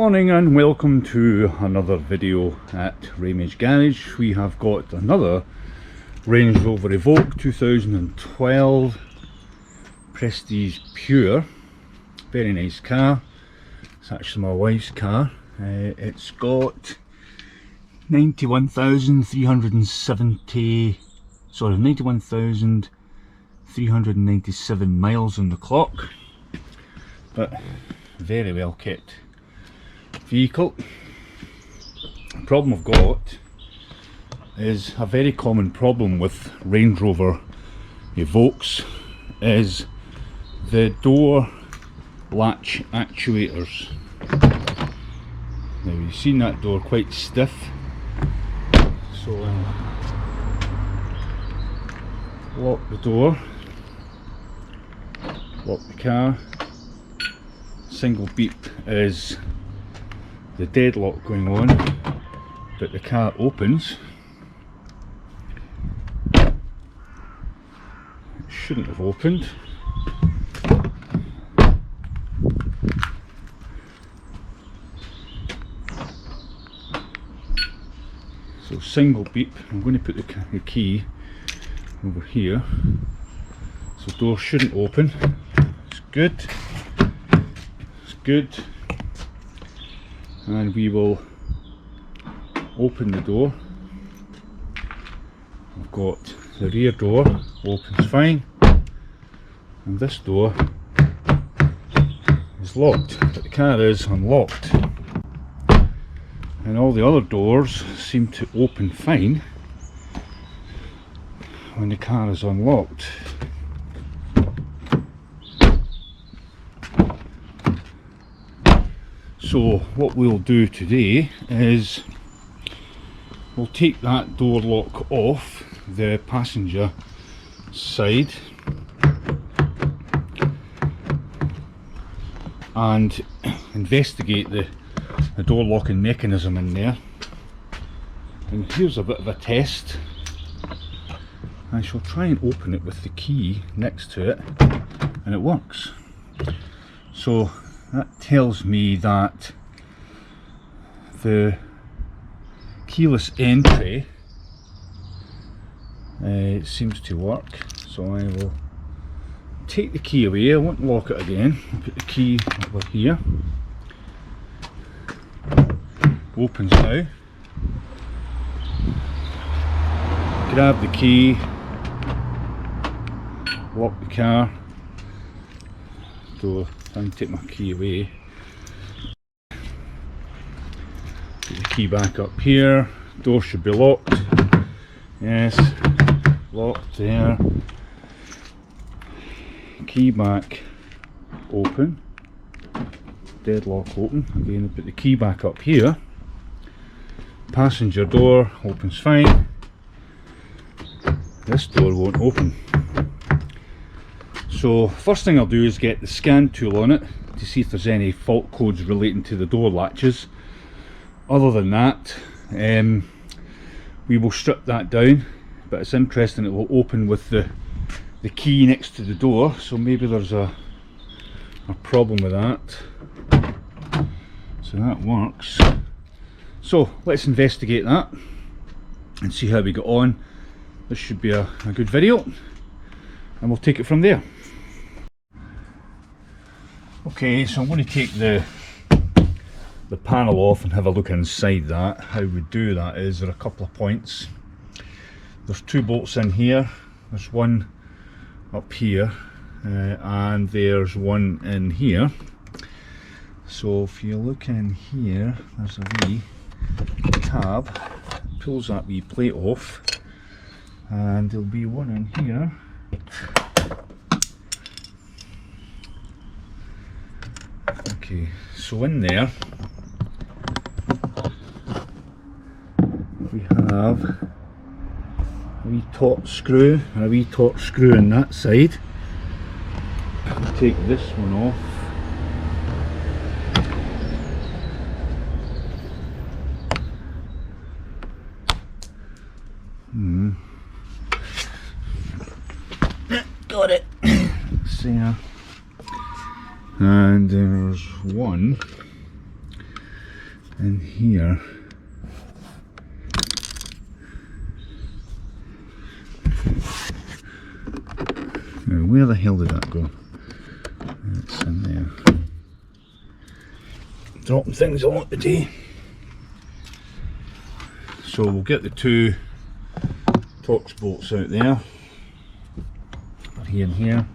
morning and welcome to another video at Raymies Garage. We have got another Range Rover Evoque 2012 Prestige Pure. Very nice car. It's actually my wife's car. It's got 91,397 miles on the clock, but very well kept vehicle. The problem I've got is a very common problem with Range Rover Evoques is the door latch actuators. Now you've seen that door quite stiff, so lock the door, lock the car. Single beep is the deadlock going on, but the car opens. It shouldn't have opened. So single beep. I'm going to put the key over here. So door shouldn't open. It's good. It's good. And we will open the door. I've got the rear door opens fine, and this door is locked, but the car is unlocked, and all the other doors seem to open fine when the car is unlocked. So what we'll do today is we'll take that door lock off the passenger side and investigate the door locking mechanism in there. And here's a bit of a test. I shall try and open it with the key next to it, and it works. So that tells me that the keyless entry seems to work. So I will take the key away. I won't lock it again. I'll put the key over here. Opens now. Grab the key, lock the car. Door. I'm take my key away. Put the key back up here. Door should be locked. Yes, locked there. Key back open. Deadlock open. Again, put the key back up here. Passenger door opens fine. This door won't open. So first thing I'll do is get the scan tool on it to see if there's any fault codes relating to the door latches. Other than that, we will strip that down, but it's interesting it will open with the key next to the door, so maybe there's a problem with that. So that works. So let's investigate that and see how we get on. This should be a good video, and we'll take it from there. Okay, so I'm going to take the panel off and have a look inside that. How we do that is there are a couple of points. There's two bolts in here. There's one up here and there's one in here. So if you look in here, there's a wee tab. Pulls that wee plate off, and there'll be one in here. Okay, so in there we have a wee torque screw and a wee torque screw on that side. I'll take this one off. Got it. See ya. And there's one in here. Now, where the hell did that go? It's in there. Dropping things a lot today. So we'll get the two Torx bolts out there. Here and here.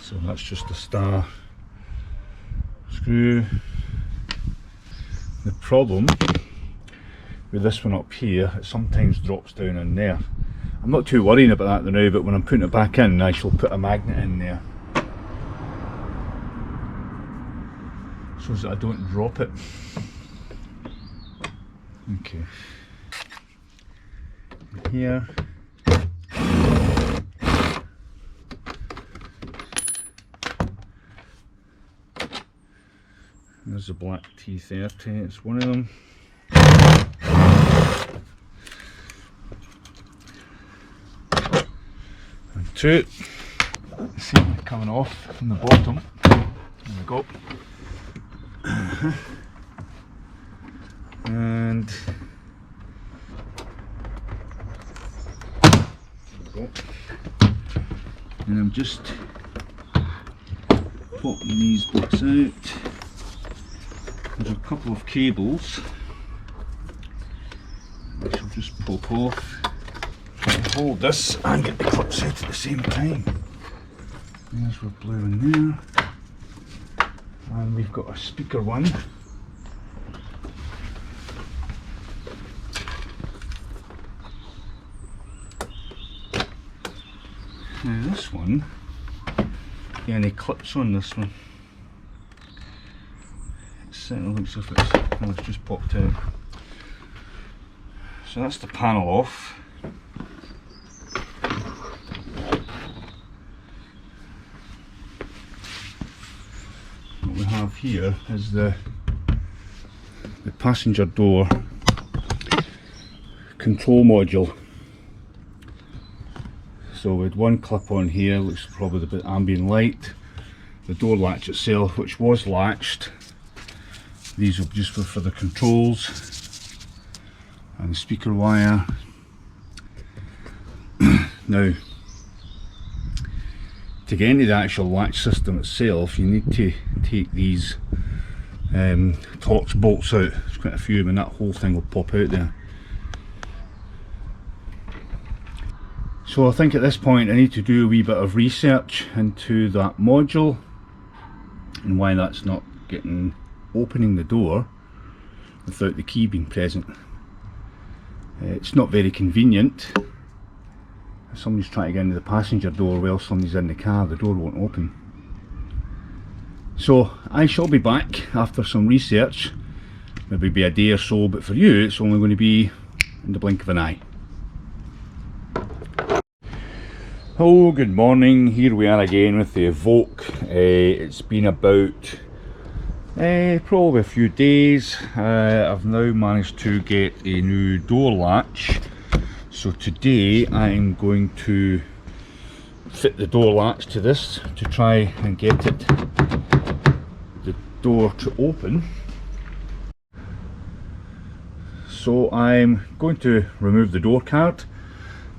So that's just a star screw. The problem with this one up here, it sometimes drops down in there. I'm not too worrying about that now, but when I'm putting it back in, I shall put a magnet in there so that I don't drop it. Okay. Here. There's the black T30, it's one of them. And two. See them coming off from the bottom. There we go. And there we go. And I'm just popping these bits out. There's a couple of cables which will just pop off. Hold this and get the clips out at the same time. There's our blue in there. And we've got a speaker one. Now this one, yeah, any clips on this one. It certainly looks as if it's just popped out. So that's the panel off. What we have here is the passenger door control module. So with one clip on here, looks probably a bit ambient light. The door latch itself, which was latched. These will just be for the controls. And the speaker wire. Now, to get into the actual latch system itself, you need to take these Torx bolts out. There's quite a few of them, and that whole thing will pop out there. So I think at this point I need to do a wee bit of research into that module and why that's not opening the door without the key being present. It's not very convenient. If somebody's trying to get into the passenger door while somebody's in the car, the door won't open. So I shall be back after some research, maybe be a day or so, but for you it's only going to be in the blink of an eye. Oh, good morning. Here we are again with the Evoque. It's been about probably a few days. I've now managed to get a new door latch. So today I am going to fit the door latch to this to try and get the door to open. So I'm going to remove the door card.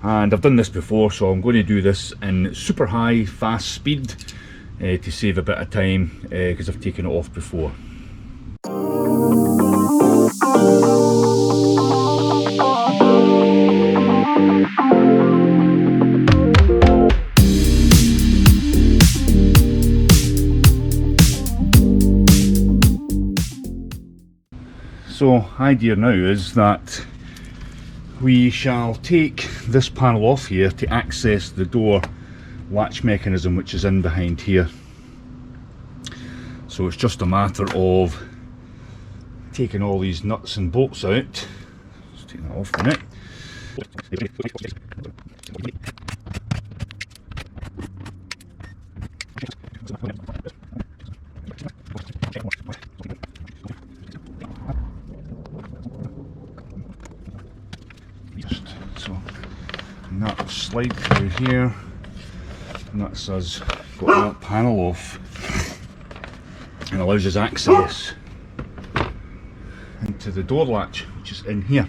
And I've done this before, so I'm going to do this in super high, fast speed to save a bit of time because I've taken it off before. So, idea now is that we shall take this panel off here to access the door latch mechanism which is in behind here. So it's just a matter of taking all these nuts and bolts out. Let's take that off for a minute. So, and that will slide through here. And that's us got that panel off and allows us access into the door latch, which is in here.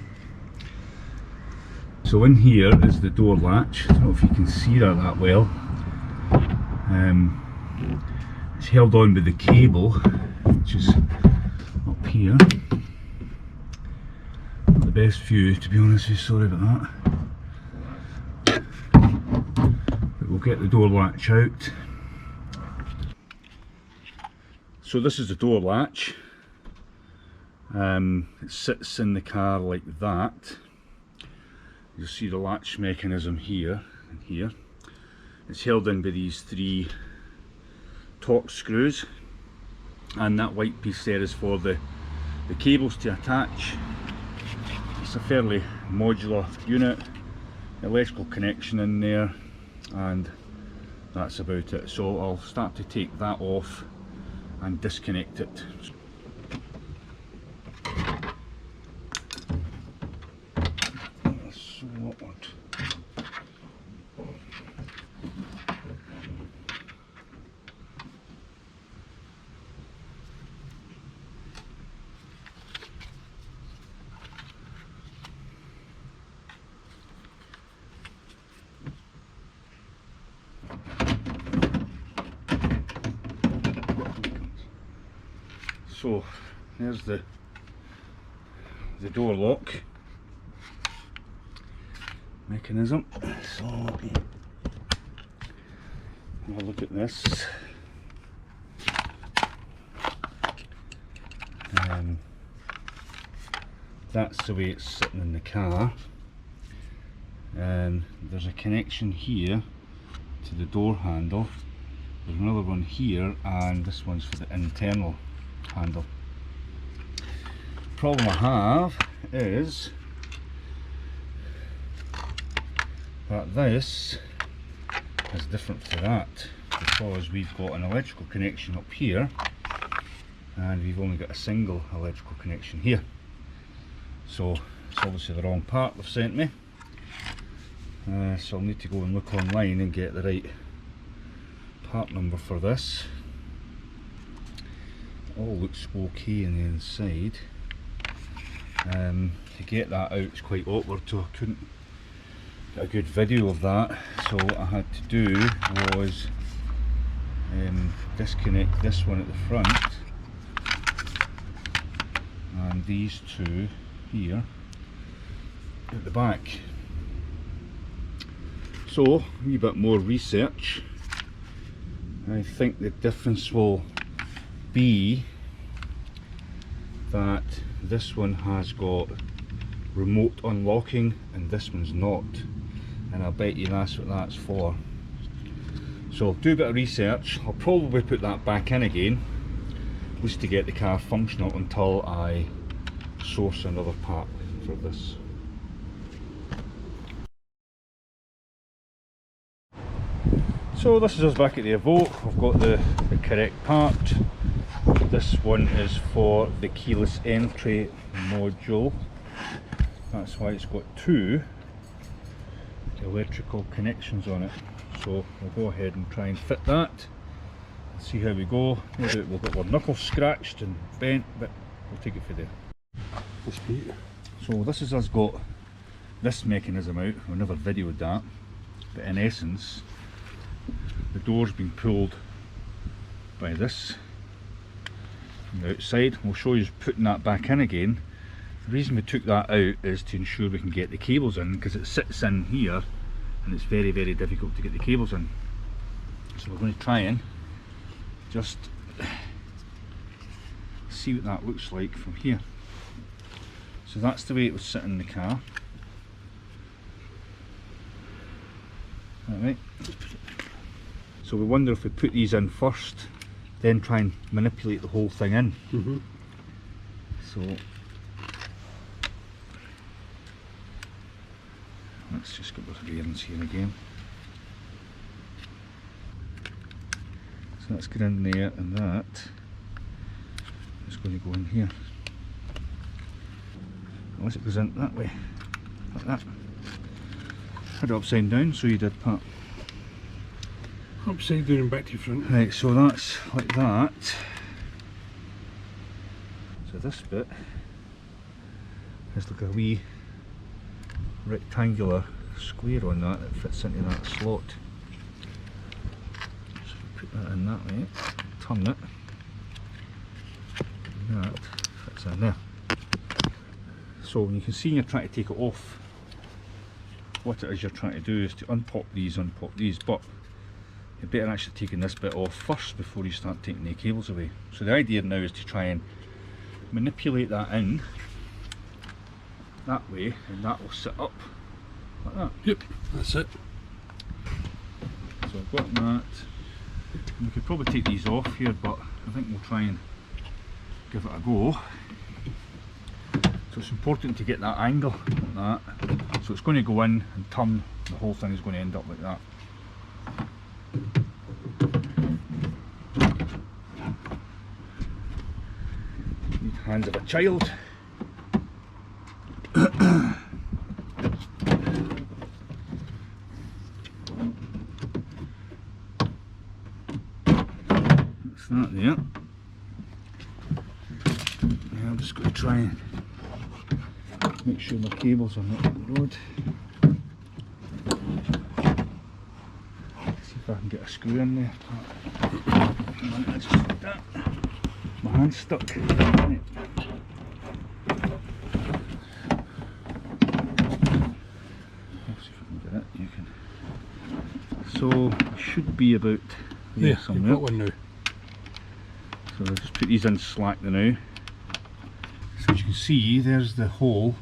So in here is the door latch. I don't know if you can see that well. It's held on by the cable, which is up here. Not the best view, to be honest with you, sorry about that. But we'll get the door latch out. So this is the door latch. It sits in the car like that. You'll see the latch mechanism here and here. It's held in by these 3 torque screws, and that white piece there is for the cables to attach. It's a fairly modular unit, electrical connection in there, and that's about it. So I'll start to take that off and disconnect it. So there's the door lock mechanism. So have a look at this. That's the way it's sitting in the car. There's a connection here to the door handle. There's another one here, and this one's for the internal handle. Problem I have is that this is different to that, because we've got an electrical connection up here and we've only got a single electrical connection here. So it's obviously the wrong part they've sent me. So I'll need to go and look online and get the right part number for this. All looks okay in the inside. To get that out is quite awkward, so I couldn't get a good video of that. So what I had to do was disconnect this one at the front and these 2 here at the back. So a wee bit more research. I think the difference will be that this one has got remote unlocking and this one's not, and I'll bet you that's what that's for. So I'll do a bit of research. I'll probably put that back in again just to get the car functional until I source another part for this. So this is us back at the Evoque. I've got the correct part. This one is for the keyless entry module. That's why it's got 2 electrical connections on it. So we'll go ahead and try and fit that. See how we go. We'll get our knuckles scratched and bent, but we'll take it from there. So this is us got this mechanism out. We never videoed that, but in essence the door's been pulled by this from the outside. We'll show you putting that back in again. The reason we took that out is to ensure we can get the cables in, because it sits in here and it's very difficult to get the cables in. So we're going to try and just see what that looks like from here. So that's the way it would sit in the car. Alright. So we wonder if we put these in first, then try and manipulate the whole thing in. So let's just get those bearings here again. So that's going in there, and that is going to go in here. Unless it goes in that way, like that. Had it upside down, so you did part. Upside down and back to front. Right, so that's like that. So this bit is like a wee rectangular square on that fits into that slot. So put that in that way, turn it, and that fits in there. So when you can see you're trying to take it off, what it is you're trying to do is to unpop these, but you're better actually taking this bit off first before you start taking the cables away. So the idea now is to try and manipulate that in that way, and that will sit up like that. Yep, that's it. So I've got that. And we could probably take these off here, but I think we'll try and give it a go. So it's important to get that angle like that. So it's going to go in and turn, the whole thing is going to end up like that. Need hands of a child. That's that there. Yeah, I'm just going to try and make sure my cables are not on the road. See if I can get a screw in there. Just like that. My hand's stuck. Right. Let's see if I can get it. You can. So it should be about there somewhere. You've got one now. So I'll just put these in slack now. So as you can see, there's the hole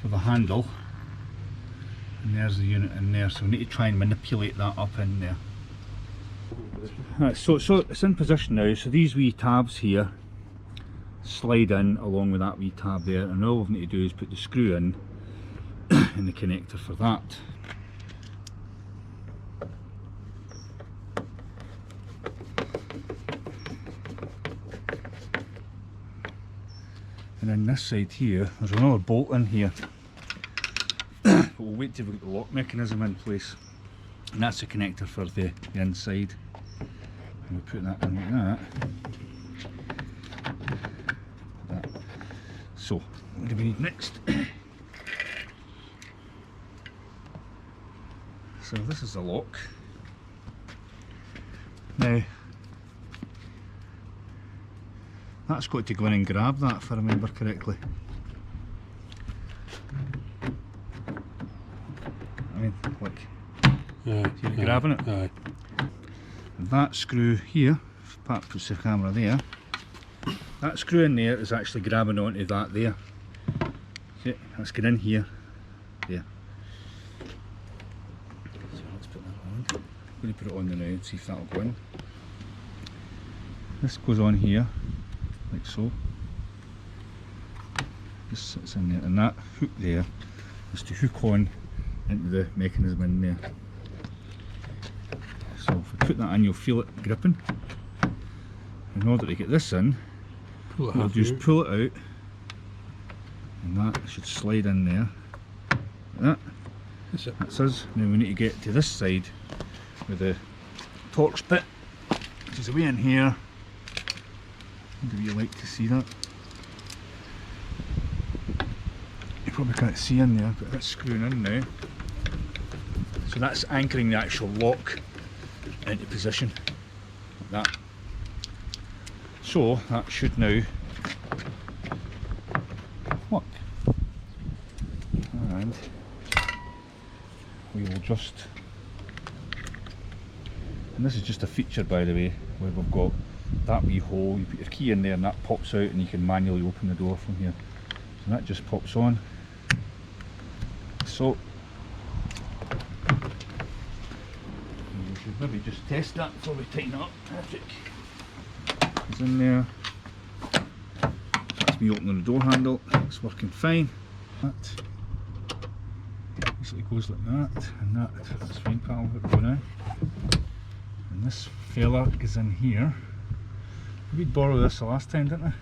for the handle, and there's the unit in there, so we need to try and manipulate that up in there. Right, so it's in position now, so these wee tabs here slide in along with that wee tab there, and all we need to do is put the screw in and the connector for that. And then this side here, there's another bolt in here. But we'll wait till we get the lock mechanism in place. And that's the connector for the inside. And we put that in like that. So, what do we need next? So this is the lock. Now, that's got to go in and grab that, if I remember correctly. I mean, like, see you grabbing it? Aye. And that screw here, if Pat puts the camera there, that screw in there is actually grabbing onto that there. See it? That's going in here, there. So let's put that on. I'm going to put it on there now and see if that'll go in. This goes on here, like so. This sits in there, and that hook there is to hook on into the mechanism in there. So if we put that in, you'll feel it gripping. In order to get this in, we'll just pull it out, and that should slide in there. Like that. That's us. Now we need to get to this side with the Torx bit, which is away in here. Do you like to see that? You probably can't see in there, but that's screwing in now. So that's anchoring the actual lock into position, like that. So that should now work. And we will just, and this is just a feature, by the way, where we've got that wee hole, you put your key in there and that pops out, and you can manually open the door from here. So that just pops on. So we should maybe just test that before we tighten it up. Patrick is in there. That's me opening the door handle. It's working fine. That basically goes like that, and that's fine, pal. Let it go now. And this fella is in here. We'd borrow this the last time, didn't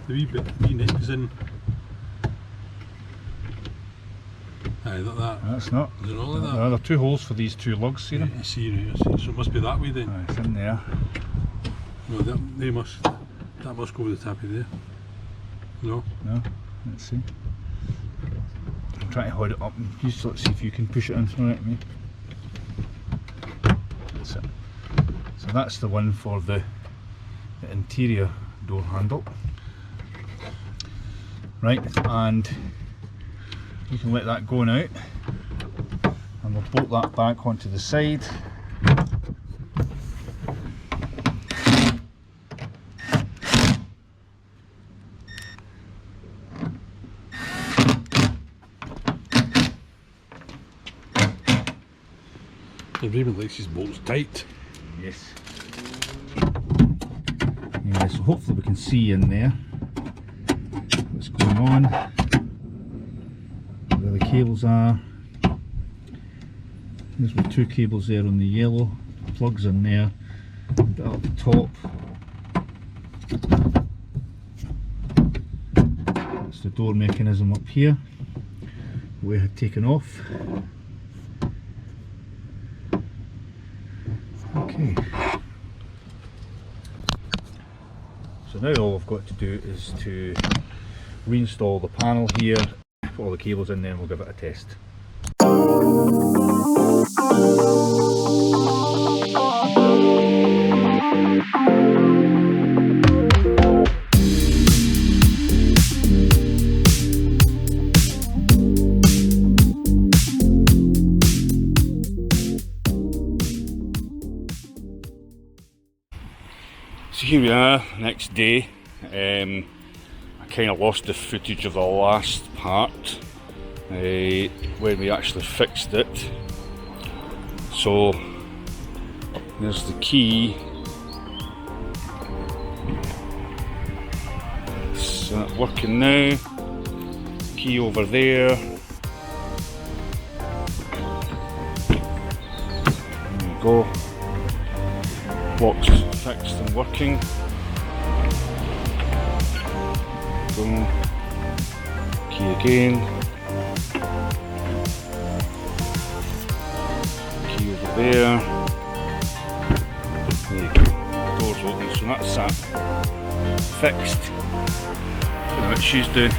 we? The wee neck is in. Aye, that. That's not. Is it all like that? There are 2 holes for these 2 lugs, see them? I see, right, I see. So it must be that way then. Aye, it's in there. No, that must go with the tappy there. No? No, let's see. I'm trying to hold it up and let's see if you can push it in. Alright, mate. That's it. So that's the one for the interior door handle. Right, and you can let that go now. And we'll bolt that back onto the side. Raymond likes his bolts tight. Yes. Yeah, so hopefully we can see in there what's going on, where the cables are. There's my 2 cables there on the yellow, plugs in there, a bit up the top. That's the door mechanism up here, we had taken off. Okay. So now all I've got to do is to reinstall the panel here, put all the cables in there and we'll give it a test. So here we are, next day. I kind of lost the footage of the last part when we actually fixed it. So there's the key. It's working now. Key over there. There we go. Box fixed and working. Boom. Key again. Key over there. There you go. Doors open, so that's that fixed. Don't know what she's doing.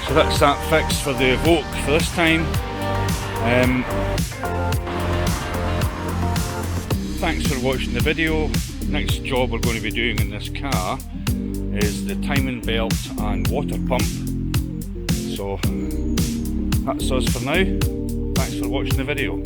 So that's that fixed for the Evoque for this time. Thanks for watching the video. Next job we're going to be doing in this car is the timing belt and water pump. So that's us for now. Thanks for watching the video.